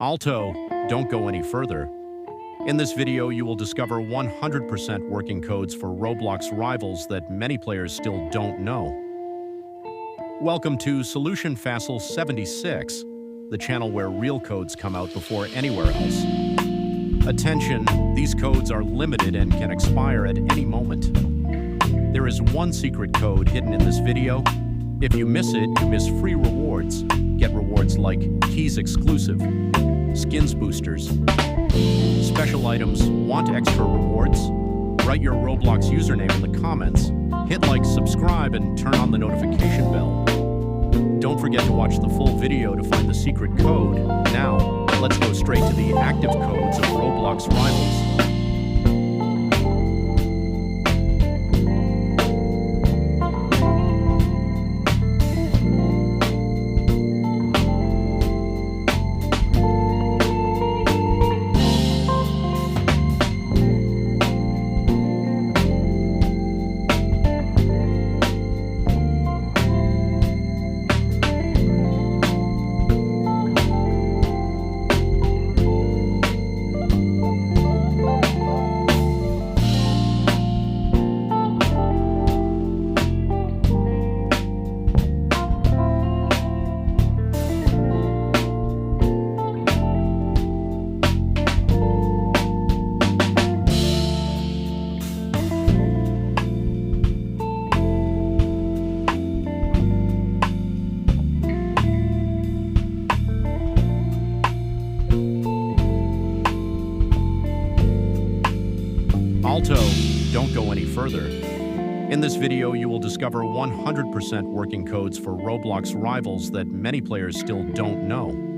Alto, don't go any further. In this video, you will discover 100% working codes for Roblox Rivals that many players still don't know. Welcome to Solution Facile 76, the channel where real codes come out before anywhere else. Attention, these codes are limited and can expire at any moment. There is one secret code hidden in this video. If you miss it, you miss free rewards. Get rewards like keys exclusive, skins boosters, special items. Want extra rewards? Write your Roblox username in the comments. Hit like, subscribe, and turn on the notification bell. Don't forget to watch the full video to find the secret code. Now, let's go straight to the active codes of Roblox Rivals. Alto, don't go any further. In this video, you will discover 100% working codes for Roblox Rivals that many players still don't know.